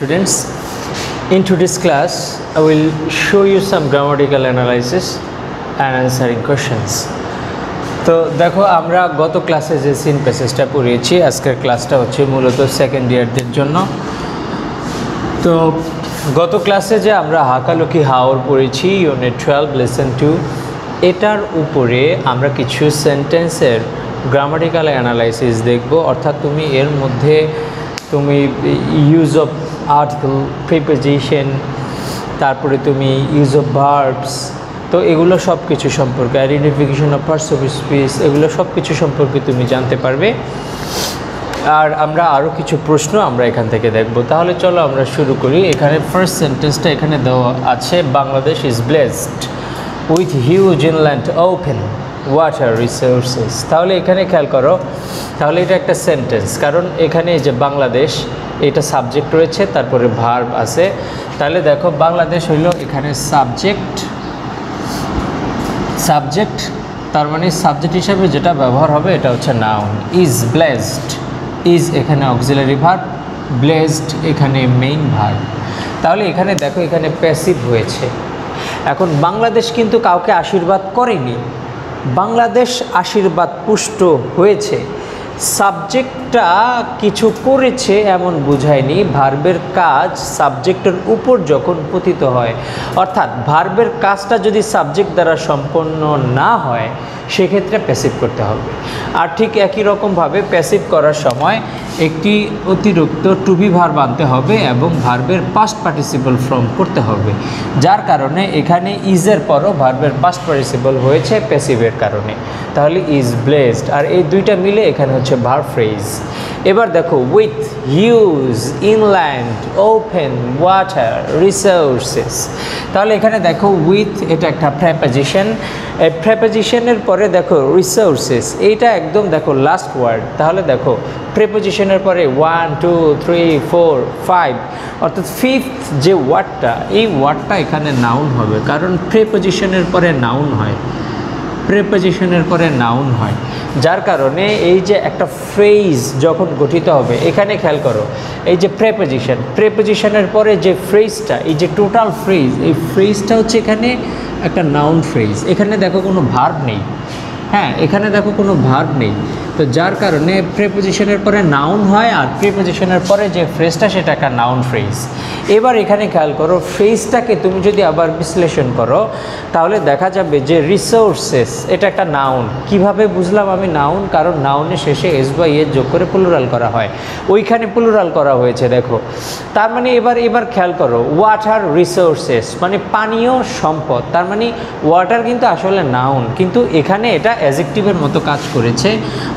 Students, in today's class I will show you some grammatical analysis and answering questions. তো দেখো আমরা গত ক্লাসে যে সিন প্যাসেজটা পড়িয়েছি, আজকের ক্লাসটা হচ্ছে মূলত সেকেন্ড ইয়ারদের জন্য। তো গত ক্লাসে যে আমরা হাকালুকি হাওর পড়েছি ইউনিট 12 লেসন 2, এটার উপরে আমরা কিছু সেন্টেন্সের গ্রামাটিক্যাল অ্যানালাইসিস দেখব। অর্থাৎ তুমি এর মধ্যে তুমি ইউজ অফ আর্টিকেল, প্রিপোজিশন, তারপরে তুমি ইউজ অফ ভার্বস, তো এগুলো সব কিছু সম্পর্কে, identification of parts of speech, এগুলো সব কিছু সম্পর্কে তুমি জানতে পারবে। আর আমরা আরও কিছু প্রশ্ন আমরা এখান থেকে দেখব। তাহলে চলো আমরা শুরু করি। এখানে ফার্স্ট সেন্টেন্সটা এখানে দেওয়া আছে, Bangladesh is blessed with huge inland open water resources. তাহলে এখানে খেয়াল করো, তাহলে এটা একটা সেন্টেন্স, কারণ এখানে যে বাংলাদেশ এটা সাবজেক্ট রয়েছে, তারপরে ভার্ব আছে। তাহলে দেখো বাংলাদেশ হইল এখানে সাবজেক্ট, তার মানে সাবজেক্ট হিসাবে যেটা ব্যবহার হবে এটা হচ্ছে নাউন। ইজ ব্লেসড, ইজ এখানে অক্সিলারি ভার্ব, ব্লেসড এখানে মেইন ভার্ব। তাহলে এখানে দেখো এখানে প্যাসিভ হয়েছে। এখন বাংলাদেশ কিন্তু কাউকে আশীর্বাদ করেনি, বাংলাদেশ আশীর্বাদ পুষ্ট হয়েছে। সাবজেক্টটা কিছু করেছে এমন বুঝায়নি, ভার্বের কাজ সাবজেক্টের উপর যখন পতিত হয়, অর্থাৎ ভার্বের কাজটা যদি সাবজেক্ট দ্বারা সম্পন্ন না হয় সেক্ষেত্রে প্যাসিভ করতে হবে। আর ঠিক একই রকমভাবে প্যাসিভ করার সময় একটি অতিরিক্ত টু বি ভার্ব আনতে হবে এবং ভার্বের পাস্ট পার্টিসিপল ফর্ম করতে হবে, যার কারণে এখানে ইজের পরও ভার্বের পাস্ট পার্টিসিপল হয়েছে প্যাসিভের কারণে। তাহলে ইজ ব্লেসড, আর এই দুইটা মিলে এখানে হচ্ছে ভার্ব ফ্রেজ। এবার দেখো with huge inland open water resources. তাহলে এখানে দেখো উইথ এটা একটা প্রেপোজিশন, এই প্রেপোজিশনের পরে দেখো রিসোর্সেস, এইটা একদম দেখো লাস্ট ওয়ার্ড। তাহলে দেখো প্রেপোজিশনের পরে 1 2 3 4 5, অর্থাৎ ফিফথ যে ওয়ার্ডটা, এই ওয়ার্ডটা এখানে নাউন হবে, কারণ প্রেপোজিশনের পরে নাউন হয়, প্রেপোজিশনের পরে নাউন হয়, যার কারণে এই যে একটা ফ্রেজ যখন গঠিত হবে, এখানে খেয়াল করো এই যে প্রেপোজিশনের পরে যে ফ্রেজটা, এই যে টোটাল ফ্রেজ, এই ফ্রেজটা হচ্ছে এখানে একটা নাউন ফ্রেজ। এখানে দেখো কোনো ভার্ব নেই, হ্যাঁ এখানে দেখো কোনো ভার্ব নেই, তো যার কারণে প্রেপোজিশনের পরে নাউন হয়, আর প্রেপোজিশনের পরে যে ফ্রেজটা সেটা একটা নাউন ফ্রেজ। এবার এখানে খেয়াল করো ফ্রেজটাকে তুমি যদি আবার বিশ্লেষণ করো তাহলে দেখা যাবে যে রিসোর্সেস এটা একটা নাউন। কিভাবে বুঝলাম আমি নাউন? কারণ নাউনের শেষে এস বা ইয়ে যোগ করে প্লুরাল করা হয়, ওইখানে প্লুরাল করা হয়েছে দেখো। তার মানে এবার খেয়াল করো ওয়াটার রিসোর্সেস মানে পানীয় সম্পদ, তার মানে ওয়াটার কিন্তু আসলে নাউন, কিন্তু এখানে এটা অ্যাডজেক্টিভের মতো কাজ করেছে,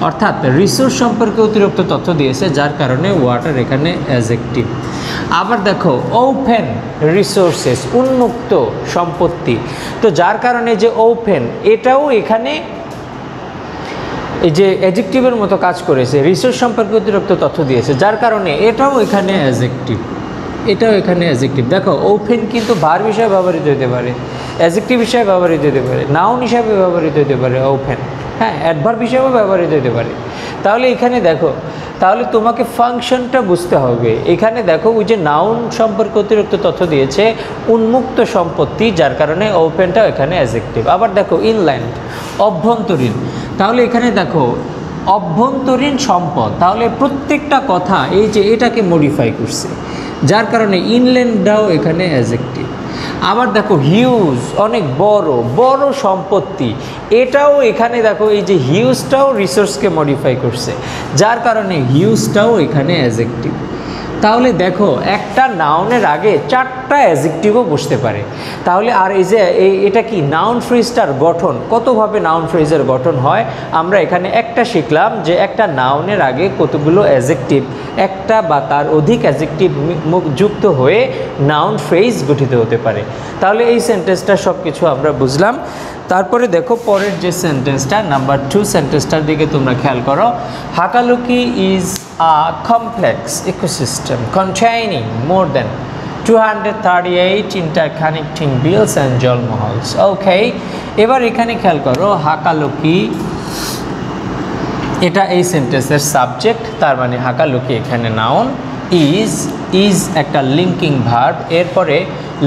অর্থাৎ রিসোর্স সম্পর্কে অতিরিক্ত তথ্য দিয়েছে, যার কারণে ওয়াটার এখানে অ্যাডজেক্টিভ। আবার দেখো ওপেন রিসোর্সেস উন্মুক্ত সম্পত্তি, তো যার কারণে যে ওপেন এটাও এখানে এই যে অ্যাডজেক্টিভের মতো কাজ করেছে, রিসোর্স সম্পর্কে অতিরিক্ত তথ্য দিয়েছে, যার কারণে এটাও এখানে অ্যাডজেক্টিভ, এটাও এখানে অ্যাডজেক্টিভ। দেখো ওপেন কিন্তু ভার্ব হিসাবে ব্যবহৃত হতে পারে, অ্যাডজেক্টিভ হিসাবে ব্যবহৃত হতে পারে, নাউন হিসাবে ব্যবহৃত হতে পারে ওপেন, হ্যাঁ অ্যাডভার্ব হিসাবেও ব্যবহৃত হতে পারে। তাহলে এখানে দেখো, তাহলে তোমাকে ফাংশনটা বুঝতে হবে। এখানে দেখো ওই যে নাউন সম্পর্কে অতিরিক্ত তথ্য দিয়েছে উন্মুক্ত সম্পত্তি, যার কারণে ওপেনটাও এখানে অ্যাডজেক্টিভ। আবার দেখো ইনল্যান্ড অভ্যন্তরীণ, তাহলে এখানে দেখো অভ্যন্তরীণ সম্পদ, তাহলে প্রত্যেকটা কথা এই যে এটাকে মডিফাই করছে, যার কারণে ইনল্যান্ডটাও এখানে অ্যাডজেক্টিভ। আবার দেখো হিউজ অনেক বড় সম্পত্তি, এটাও এখানে দেখো এই যে হিউজটাও রিসোর্সকে মডিফাই করছে, যার কারণে হিউজটাও এখানে অ্যাডজেক্টিভ। তাহলে দেখো একটা নাউনের আগে 4টা অ্যাডজেক্টিভও বসতে পারে। তাহলে আর এই যে এটা কি নাউন ফ্রেজটার গঠন, কতভাবে নাউন ফ্রেজের গঠন হয় আমরা এখানে একটা শিখলাম, যে একটা নাউনের আগে কতগুলো অ্যাডজেক্টিভ, একটা বা তার অধিক অ্যাডজেক্টিভ যুক্ত হয়ে নাউন ফ্রেজ গঠিত হতে পারে। তাহলে এই সেন্টেন্সটা সব কিছু আমরা বুঝলাম। তারপরে দেখো পরের যে সেন্টেন্সটা নাম্বার 2 সেন্টেন্সটার দিকে তোমরা খেয়াল করো। Hakaluki is a complex ecosystem containing more than 238 interconnecting bills and জলমহলস। ওকে, এবার এখানে খেয়াল করো হাকালুকি এটা এই সেন্টেন্সের সাবজেক্ট, তার মানে হাকালুকি এখানে নাউন, ইজ, ইজ একটা লিঙ্কিং ভার্ব, এরপরে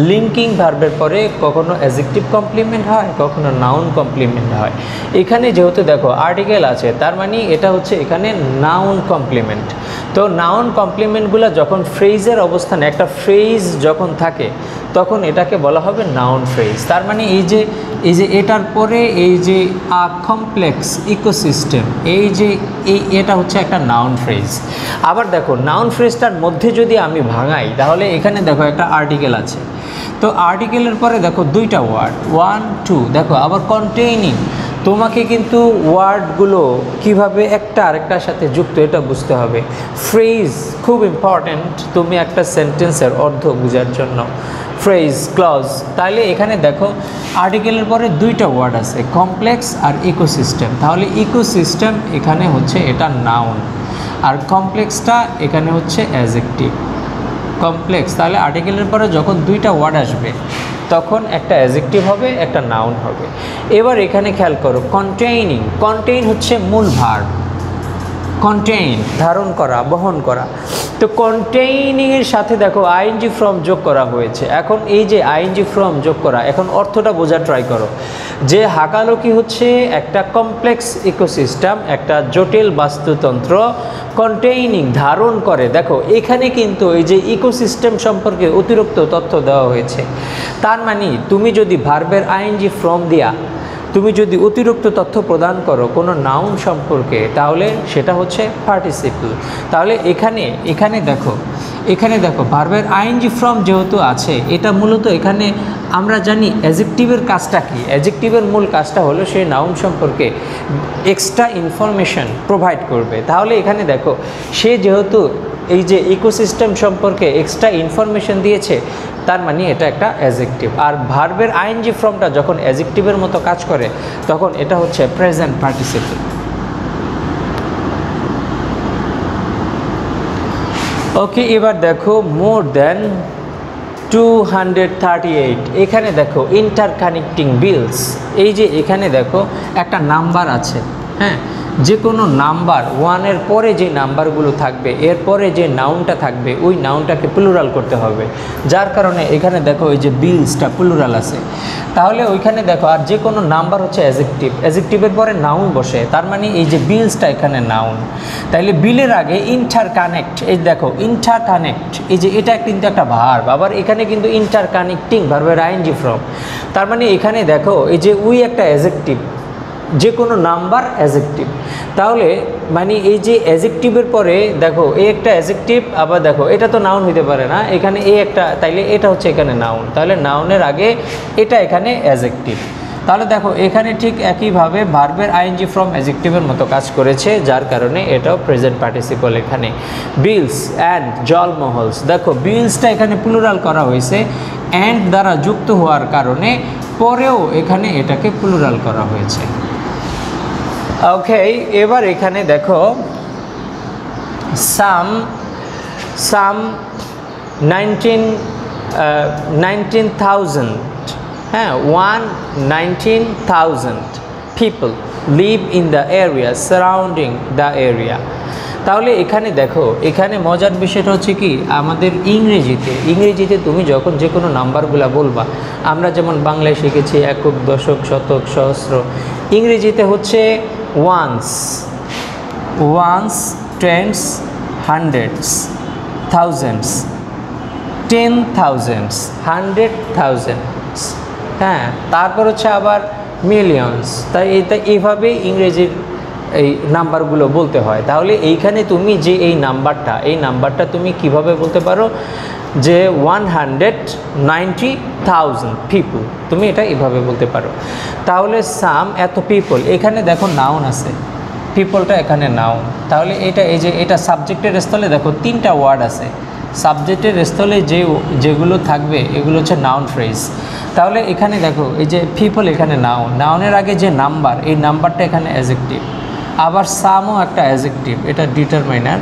লিঙ্কিং ভার্বের পরে কখনো অ্যাডজেক্টিভ কমপ্লিমেন্ট হয়, কখনো নাউন কমপ্লিমেন্ট হয়। এখানে যেহেতু দেখো আর্টিকেল আছে, তার মানে এটা হচ্ছে এখানে নাউন কমপ্লিমেন্ট। তো নাউন কমপ্লিমেন্টগুলো যখন ফ্রেজের অবস্থানে, একটা ফ্রেজ যখন থাকে তখন এটাকে বলা হবে নাউন ফ্রেজ। তার মানে এই যে এটার পরে এই যে কমপ্লেক্স ইকোসিস্টেম, এটা হচ্ছে একটা নাউন ফ্রেজ। আবার দেখো নাউন ফ্রেজটার মধ্যে যদি আমি ভাঙাই, তাহলে এখানে দেখো একটা আর্টিকেল আছে, তো আর্টিকেলের পরে দেখো দুইটা ওয়ার্ড, 1 2, দেখো আবার কন্টেইনিং। তোমাকে কিন্তু ওয়ার্ডগুলো কিভাবে একটা আরেকটার সাথে যুক্ত এটা বুঝতে হবে। ফ্রেজ খুব ইম্পর্ট্যান্ট তুমি একটা সেন্টেন্সের অর্থ বোঝার জন্য। ফ্রেজ, ক্লজ, তাহলে এখানে দেখো আর্টিকেলের পরে দুইটা ওয়ার্ড আছে, কমপ্লেক্স আর ইকোসিস্টেম। তাহলে ইকোসিস্টেম এখানে হচ্ছে এটা নাউন, আর কমপ্লেক্সটা এখানে হচ্ছে অ্যাডজেক্টিভ। কমপ্লেক্স, তাহলে আর্টিকেলের পরে যখন দুইটা ওয়ার্ড আসবে তখন একটা অ্যাডজেক্টিভ হবে, একটা নাউন হবে। এবার এখানে খেয়াল করো কন্টেইনিং, কন্টেইন হচ্ছে মূল ভার্ব, কন্টেইন ধারণ করা, বহন করা। তো কন্টেইনিংয়ের সাথে দেখো আইএনজি ফর্ম যোগ করা হয়েছে। এখন এই যে আইএনজি ফর্ম যোগ করা, এখন অর্থটা বোঝা ট্রাই করো যে হাকালোকি হচ্ছে একটা কমপ্লেক্স ইকোসিস্টেম, একটা জটিল বাস্তুতন্ত্র। কন্টেইনিং ধারণ করে, দেখো এখানে কিন্তু এই যে ইকোসিস্টেম সম্পর্কে অতিরিক্ত তথ্য দেওয়া হয়েছে। তার মানে তুমি যদি ভার্বের আইএনজি ফর্ম দিয়া তুমি যদি অতিরিক্ত তথ্য প্রদান করো কোনো নাউন সম্পর্কে, তাহলে সেটা হচ্ছে পার্টিসিপল। তাহলে এখানে দেখো ভার্বের আইএনজি ফর্ম যেহেতু আছে, এটা মূলত এখানে আমরা জানি অ্যাডজেক্টিভের কাজটা কি। অ্যাডজেক্টিভের মূল কাজটা হলো সেই নাউন সম্পর্কে এক্সট্রা ইনফরমেশন প্রোভাইড করবে। তাহলে এখানে দেখো সে যেহেতু এই যে ইকোসিস্টেম সম্পর্কে এক্সট্রা ইনফরমেশন দিয়েছে, তার মানে এটা একটা অ্যাডজেক্টিভ। আর ভার্বের আইএনজি ফর্মটা যখন অ্যাডজেক্টিভের মতো কাজ করে তখন এটা হচ্ছে প্রেজেন্ট পার্টিসিপল। ওকে, এবার দেখো মোর দেন 238, এখানে দেখো ইন্টারকানেক্টিং বিলস। এই যে এখানে দেখো একটা নাম্বার আছে, হ্যাঁ, যে কোনো নাম্বার 1-এর পরে যে নাম্বারগুলো থাকবে, এরপরে যে নাউনটা থাকবে ওই নাউনটাকে প্লুরাল করতে হবে, যার কারণে এখানে দেখো এই যে বিলসটা প্লুরাল আছে। তাহলে ওইখানে দেখো আর যে কোনো নাম্বার হচ্ছে অ্যাডজেক্টিভ, অ্যাডজেক্টিভের পরে নাউন বসে, তার মানে এই যে বিলসটা এখানে নাউন। তাইলে বিলের আগে ইন্টারকানেক্ট, এই দেখো ইন্টারকানেক্ট, এই যে এটা কিন্তু একটা ভার্ব, আবার এখানে কিন্তু ইন্টারকানেক্টিং ভার্বের আইএনজি ফর্ম। তার মানে এখানে দেখো এই যে উই একটা অ্যাডজেক্টিভ, যে কোনো নাম্বার অ্যাডজেক্টিভ। তাহলে মানে এই যে অ্যাডজেক্টিভের পরে দেখো এ একটা অ্যাডজেক্টিভ, আবার দেখো এটা তো নাউন হইতে পারে না, এখানে এ একটা, তাইলে এটা হচ্ছে এখানে নাউন। তাহলে নাউনের আগে এটা এখানে অ্যাডজেক্টিভ। তাহলে দেখো এখানে ঠিক একইভাবে ভার্বের আইএনজি ফর্ম অ্যাডজেক্টিভের মতো কাজ করেছে, যার কারণে এটাও প্রেজেন্ট পার্টিসিপল এখানে। বিলস অ্যান্ড জলমহলস, দেখো বিলসটা এখানে প্লুরাল করা হয়েছে অ্যান্ড দ্বারা যুক্ত হওয়ার কারণে, পরেও এখানে এটাকে প্লুরাল করা হয়েছে। ওকে, এবার এখানে দেখো সাম 19,000, হ্যাঁ 119,000 people live in the area surrounding the area. তাহলে এখানে দেখো এখানে মজার বিষয়টা হচ্ছে কি, আমাদের ইংরেজিতে তুমি যখন যে কোনো নাম্বারগুলো বলবা, আমরা যেমন বাংলায় শিখেছি একক, দশক, শতক, সহস্র, ইংরেজিতে হচ্ছে once, tense, hundreds, thousands, 10,000s, 100,000s, হ্যাঁ, তারপর হচ্ছে আবার মিলিয়নস। তাই এটা এইভাবে ইংরেজির এই নাম্বারগুলো বলতে হয়। তাহলে এইখানে তুমি যে এই নাম্বারটা তুমি কিভাবে বলতে পারো যে 190,000 পিপল, তুমি এটা এইভাবে বলতে পারো। তাহলে সাম এত পিপল, এখানে দেখো নাউন আছে, পিপলটা এখানে নাউন। তাহলে এই যে এটা সাবজেক্টের স্থলে দেখো 3টা ওয়ার্ড আছে, সাবজেক্টের স্থলে যেগুলো থাকবে এগুলো হচ্ছে নাউন ফ্রেজ। তাহলে এখানে দেখো এই যে পিপল এখানে নাউনের আগে যে নাম্বার, এই নাম্বারটা এখানে অ্যাডজেক্টিভ। আবার সামও একটা অ্যাডজেক্টিভ, এটা ডিটারমাইনার।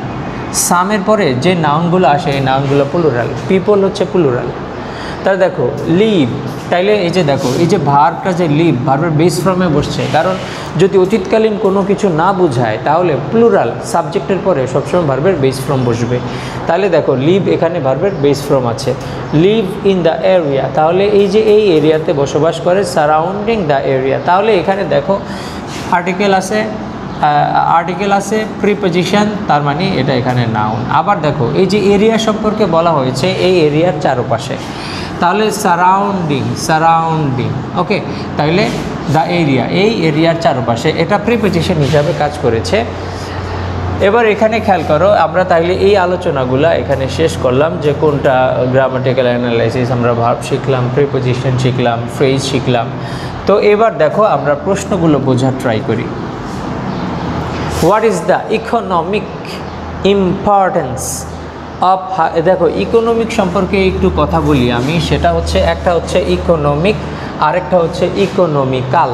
সামের পরে যে নাউনগুলো আসে এই নাউনগুলো প্লুরাল, পিপল হচ্ছে প্লুরাল। তাহলে দেখো লিভ, তাইলে এই যে দেখো এই যে ভার্বটা যে লিভ, ভার্বের বেস ফর্মে বসছে, কারণ যদি অতীতকালীন কোনো কিছু না বোঝায় তাহলে প্লুরাল সাবজেক্টের পরে সবসময় ভার্বের বেস ফর্ম বসবে। তাহলে দেখো লিভ এখানে ভার্বের বেস ফর্ম আছে, লিভ ইন দ্য এরিয়া, তাহলে এই যে এই এরিয়াতে বসবাস করে, সারাউন্ডিং দ্য এরিয়া, তাহলে এখানে দেখো আর্টিকেল আছে প্রিপজিশন, তার মানে এটা এখানে নাউন। আবার দেখো এই যে এরিয়া সম্পর্কে বলা হয়েছে এই এরিয়ার চারপাশে, তাহলে সারাউন্ডিং ওকে, তাহলে দ্য এরিয়া এই এরিয়ার চারপাশে, এটা প্রিপজিশন হিসাবে কাজ করেছে। এবার এখানে খেয়াল করো, আমরা তাইলে এই আলোচনাগুলো এখানে শেষ করলাম, যে কোনটা গ্রামাটিক্যাল অ্যানালাইসিস, আমরা ভার্ব শিখলাম, প্রিপজিশন শিখলাম, ফ্রেজ শিখলাম। তো এবার দেখো আমরা প্রশ্নগুলো বোঝার ট্রাই করি। What is the economic importance of, দেখো ইকোনমিক সম্পর্কে একটু কথা বলি আমি, সেটা হচ্ছে একটা হচ্ছে ইকোনমিক, আরেকটা হচ্ছে ইকোনমিক্যাল।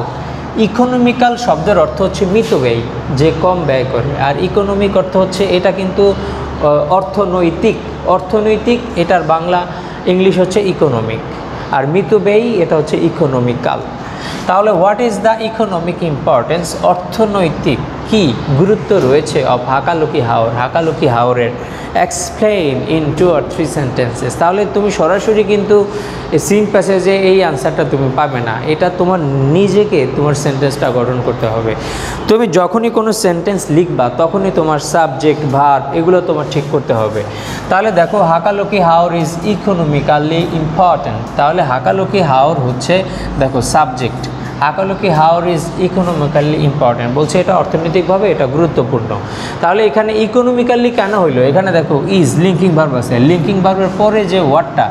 ইকোনমিক্যাল শব্দের অর্থ হচ্ছে মিতব্যয়ী, যে কম ব্যয় করে, আর ইকোনমিক অর্থ হচ্ছে এটা কিন্তু অর্থনৈতিক, এটার বাংলা ইংলিশ হচ্ছে ইকোনমিক, আর মিতব্যয়ী এটা হচ্ছে ইকোনমিক্যাল। তাহলে what is the economic importance, অর্থনৈতিক কি গুরুত্ব রয়েছে অফ হাকালুকি হাওরের, এক্সপ্লেইন ইন 2 or 3 সেন্টেন্সেস। তাহলে তুমি সরাসরি কিন্তু সিন প্যাসেজে এই আনসারটা তুমি পাবে না, এটা তোমার নিজেকে তোমার সেন্টেন্সটা গঠন করতে হবে। তুমি যখনই কোনো সেন্টেন্স লিখবা তখনই তোমার সাবজেক্ট ভার্ব এগুলো তোমার ঠিক করতে হবে। তাহলে দেখো হাকালুকি হাওর ইজ ইকোনমিক্যালি ইম্পর্ট্যান্ট, তাহলে হাকালুকি হাওর হচ্ছে দেখো subject, Hakaluki Haor is economically important, বলছে এটা অর্থনৈতিকভাবে এটা গুরুত্বপূর্ণ। তাহলে এখানে ইকোনমিক্যালি কেন হইলো, এখানে দেখো ইজ লিঙ্কিং ভার্ব আছে, লিঙ্কিং ভার্বের পরে যে ওয়ার্ডটা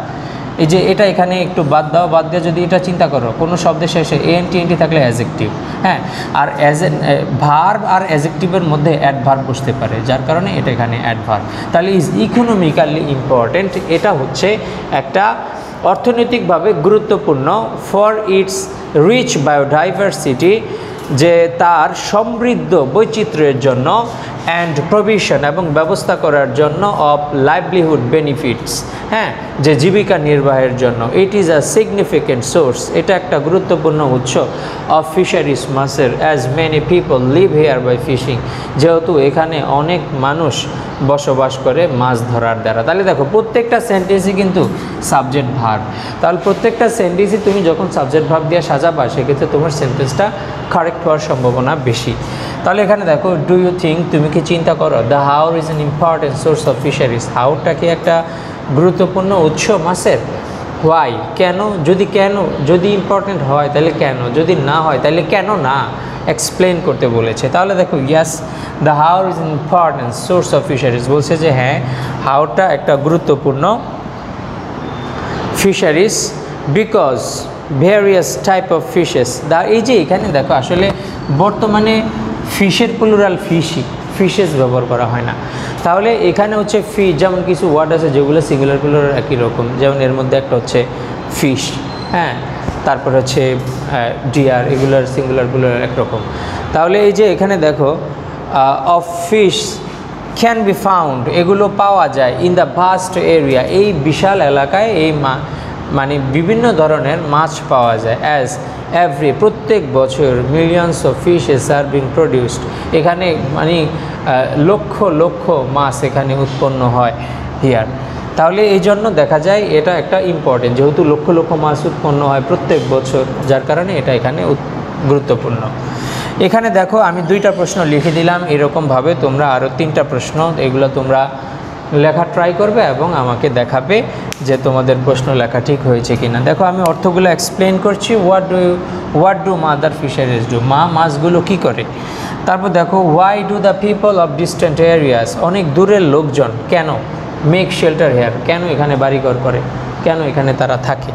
এই যে এটা এখানে একটু বাদ দাও, বাদ দিয়ে যদি এটা চিন্তা করো কোনো শব্দের শেষে এনটি থাকলে অ্যাডজেক্টিভ, হ্যাঁ, আর ভার্ব আর অ্যাডজেক্টিভের মধ্যে অ্যাডভার্ব বসতে পারে, যার কারণে এটা এখানে অ্যাডভার্ব। তাহলে ইজ ইকোনমিক্যালি ইম্পর্ট্যান্ট, এটা হচ্ছে একটা অর্থনৈতিকভাবে গুরুত্বপূর্ণ, ফর ইটস রিচ বায়োডাইভার্সিটি, যে তার সমৃদ্ধ বৈচিত্র্যের জন্য, অ্যান্ড প্রভিশন এবং ব্যবস্থা করার জন্য, অফ লাইভলিহুড বেনিফিটস, হ্যাঁ, যে জীবিকা নির্বাহের জন্য, it is a significant source, এটা একটা গুরুত্বপূর্ণ উৎস, অফ ফিশারিজ মাছের, as many people live here by fishing, যেহেতু এখানে অনেক মানুষ বসবাস করে মাছ ধরার দ্বারা। তাহলে দেখো প্রত্যেকটা সেন্টেন্সই কিন্তু সাবজেক্ট ভার্ব, তাহলে প্রত্যেকটা সেন্টেন্সই তুমি যখন সাবজেক্ট ভার্ব দিয়ে সাজাবা সেক্ষেত্রে তোমার সেন্টেন্সটা কারেক্ট হওয়ার সম্ভাবনা বেশি। তাহলে এখানে দেখো ডু ইউ থিঙ্ক, তুমি কি চিন্তা করো, the haor is an important source of fisheries, হাওরটা কি একটা গুরুত্বপূর্ণ উৎস মাছের, হোয়াই কেন, যদি ইম্পর্টেন্ট হয় তাহলে কেন, যদি না হয় তাহলে কেন না, এক্সপ্লেন করতে বলেছে। তাহলে দেখো ইয়াস the haor is important source of fisheries, বলছে যে হ্যাঁ হাওরটা একটা গুরুত্বপূর্ণ fisheries, because various type of fishes, এই যে এখানে দেখো আসলে বর্তমানে ফিশের প্লুরাল ফিশেস ব্যবহার করা হয় না, তাহলে এখানে হচ্ছে ফিশ, যেমন কিছু ওয়ার্ড আছে যেগুলো সিঙ্গুলার প্লুরাল একই রকম, যেমন এর মধ্যে একটা হচ্ছে ফিশ, হ্যাঁ, তারপর হচ্ছে ডিয়ার, এগুলোর সিঙ্গুলার প্লুরাল একরকম। তাহলে এই যে এখানে দেখো of fish can be found, এগুলো পাওয়া যায়, ইন দ্য ভাস্ট এরিয়া, এই বিশাল এলাকায় এই মানে বিভিন্ন ধরনের মাছ পাওয়া যায়, অ্যাজ প্রত্যেক বছর millions of fishes are being produced, এখানে মানে লক্ষ লক্ষ মাছ এখানে উৎপন্ন হয় হিয়ার। তাহলে এই জন্য দেখা যায় এটা একটা ইম্পর্টেন্ট, যেহেতু লক্ষ লক্ষ মাছ উৎপন্ন হয় প্রত্যেক বছর, যার কারণে এটা এখানে গুরুত্বপূর্ণ। এখানে দেখো আমি 2টা প্রশ্ন লিখে দিলাম, এরকমভাবে তোমরা আরও 3টা প্রশ্ন এগুলো তোমরা লেখা ট্রাই করবে এবং আমাকে দেখাবে যে তোমাদের প্রশ্ন লেখা ঠিক হয়েছে কিনা। দেখো আমি অর্থগুলো এক্সপ্লেন করছি। What do mother fisheries do, মাছগুলো কি করে। তারপর দেখো why do the people of distant areas, অনেক দূরের লোকজন কেন মেক শেল্টার হেয়ার, কেন এখানে বাড়িঘর করে, কেন এখানে তারা থাকে।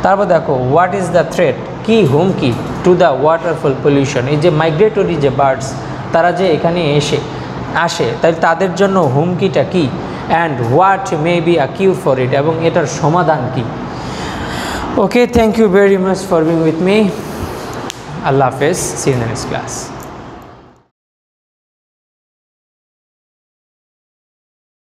তারপর দেখো হোয়াট ইজ দ্য থ্রেট, কি হুমকি, টু দ্য ওয়াটারফল পলিউশন, এই যে মাইগ্রেটরি যে বার্ডস তারা যে এখানে আসে তাই তাদের জন্য হুমকিটা কি, and what may be a cure for it, এবং এটার সমাধান কি। Okay, thank you very much for being with me. আল্লাহ হাফেজ, see you in the next class.